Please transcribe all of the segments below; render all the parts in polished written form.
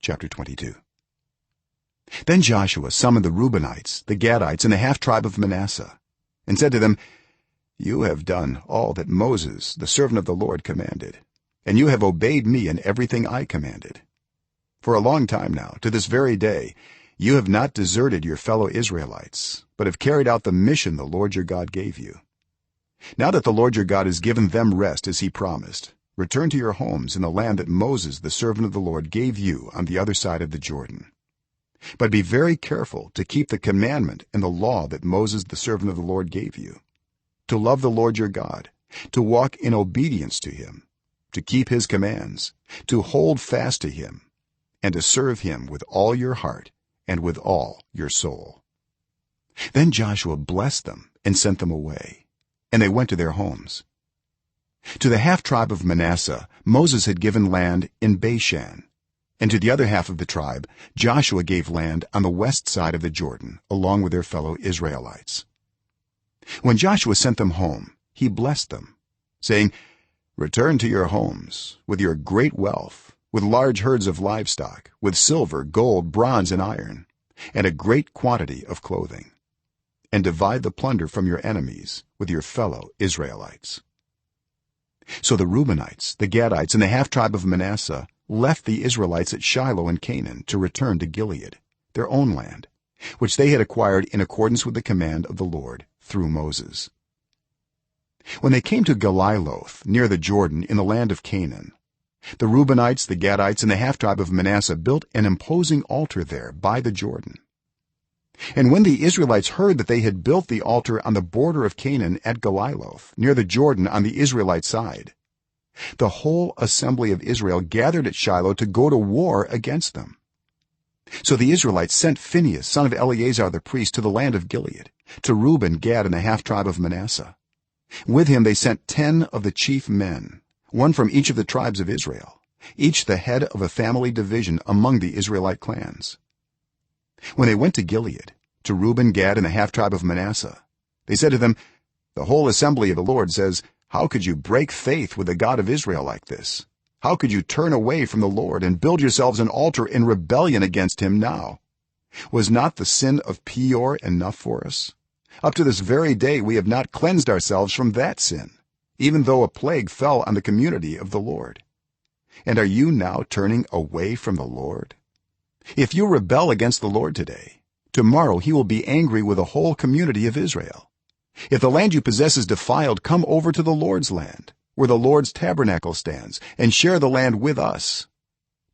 chapter 22. Then Joshua summoned the Reubenites, the Gadites, and the half-tribe of Manasseh, and said to them, "You have done all that Moses the servant of the Lord commanded, and you have obeyed me in everything I commanded. For a long time now, to this very day, you have not deserted your fellow Israelites, but have carried out the mission the Lord your God gave you. Now that the Lord your God has given them rest as he promised, return to your homes in the land that Moses the servant of the Lord gave you on the other side of the Jordan. But be very careful to keep the commandment and the law that Moses the servant of the Lord gave you, to love the Lord your God, to walk in obedience to him, to keep his commands, to hold fast to him, and to serve him with all your heart and with all your soul." Then Joshua blessed them and sent them away, and they went to their homes. To the half-tribe of Manasseh Moses had given land in Bashan, and to the other half of the tribe Joshua gave land on the west side of the Jordan along with their fellow Israelites. When Joshua sent them home, he blessed them, saying, "Return to your homes with your great wealth, with large herds of livestock, with silver, gold, bronze, and iron, and a great quantity of clothing, and divide the plunder from your enemies with your fellow Israelites." So the Reubenites, the Gadites, and the half-tribe of Manasseh left the Israelites at Shiloh in Canaan to return to Gilead, their own land, which they had acquired in accordance with the command of the Lord through Moses. When they came to Galiloth near the Jordan in the land of Canaan, the Reubenites, the Gadites, and the half-tribe of Manasseh built an imposing altar there by the Jordan. And when the Israelites heard that they had built the altar on the border of Canaan at Galiloth near the Jordan on the Israelite side, the whole assembly of Israel gathered at Shiloh to go to war against them. So the Israelites sent Phinehas son of Eleazar the priest to the land of Gilead, to Reuben, Gad, and the half-tribe of Manasseh. With him they sent 10 of the chief men, one from each of the tribes of Israel, each the head of a family division among the Israelite clans. When they went to Gilead, to Reuben, Gad, and the half-tribe of Manasseh, they said to them, "The whole assembly of the Lord says, how could you break faith with the God of Israel like this? How could you turn away from the Lord and build yourselves an altar in rebellion against him now? Was not the sin of Peor enough for us? Up to this very day we have not cleansed ourselves from that sin, even though a plague fell on the community of the Lord. And are you now turning away from the Lord? If you rebel against the Lord today, tomorrow he will be angry with the whole community of Israel. If the land you possess is defiled, come over to the Lord's land, where the Lord's tabernacle stands, and share the land with us.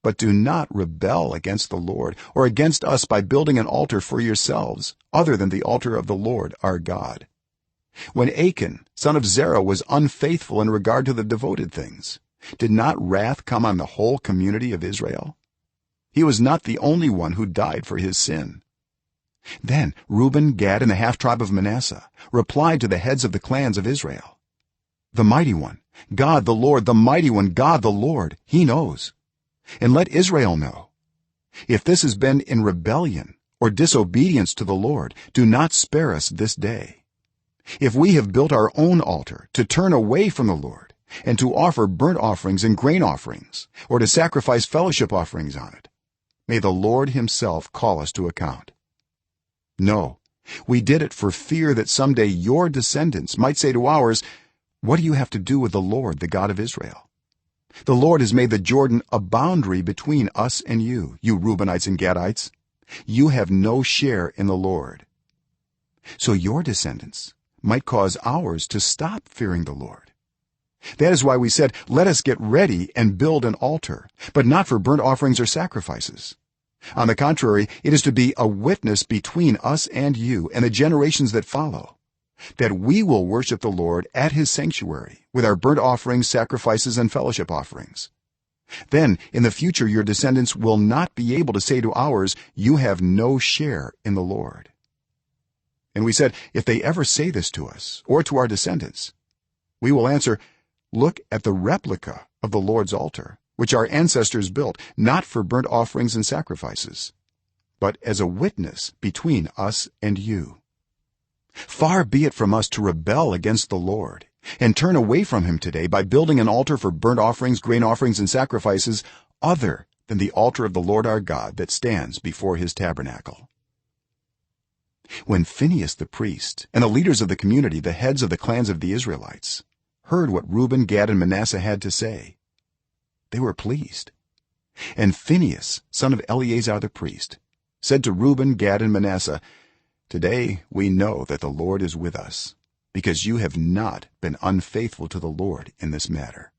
But do not rebel against the Lord or against us by building an altar for yourselves other than the altar of the Lord our God. When Achan son of Zerah was unfaithful in regard to the devoted things, did not wrath come on the whole community of Israel? He was not the only one who died for his sin. Then Reuben, Gad, and the half-tribe of Manasseh replied to the heads of the clans of Israel, "The mighty one, God the Lord, the mighty one, God the Lord, he knows. And let Israel know. If this has been in rebellion or disobedience to the Lord, do not spare us this day. If we have built our own altar to turn away from the Lord and to offer burnt offerings and grain offerings, or to sacrifice fellowship offerings on it, may the Lord himself call us to account. No, we did it for fear that someday your descendants might say to ours, 'What do you have to do with the Lord, the God of Israel? The Lord has made the Jordan a boundary between us and you Reubenites and Gadites. You have no share in the Lord.' So your descendants might cause ours to stop fearing the Lord. That is why we said, 'Let us get ready and build an altar, but not for burnt offerings or sacrifices. On the contrary, it is to be a witness between us and you and the generations that follow, that we will worship the Lord at his sanctuary with our burnt offerings, sacrifices, and fellowship offerings. Then in the future your descendants will not be able to say to ours, 'You have no share in the Lord.'" And we said, if they ever say this to us or to our descendants, we will answer, "Look at the replica of the Lord's altar, which our ancestors built, not for burnt offerings and sacrifices, but as a witness between us and you. Far be it from us to rebel against the Lord and turn away from him today by building an altar for burnt offerings, grain offerings, and sacrifices other than the altar of the Lord our God that stands before his tabernacle." When Phinehas the priest and the leaders of the community, the heads of the clans of the Israelites, heard what Reuben, Gad, and Manasseh had to say, they were pleased. And Phinehas, son of Eleazar the priest, said to Reuben, Gad, and Manasseh, "Today we know that the Lord is with us, because you have not been unfaithful to the Lord in this matter.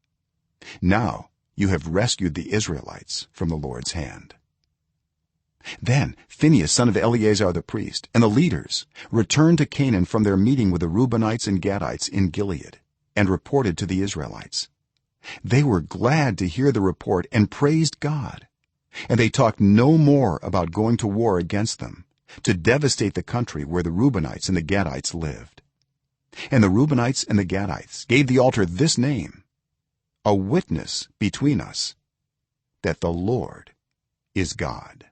Now you have rescued the Israelites from the Lord's hand." Then Phinehas, son of Eleazar the priest, and the leaders returned to Canaan from their meeting with the Reubenites and Gadites in Gilead, and reported to the Israelites. They were glad to hear the report and praised God, and they talked no more about going to war against them to devastate the country where the Reubenites and the Gadites lived. And the Reubenites and the Gadites gave the altar this name: "A witness between us that the Lord is God."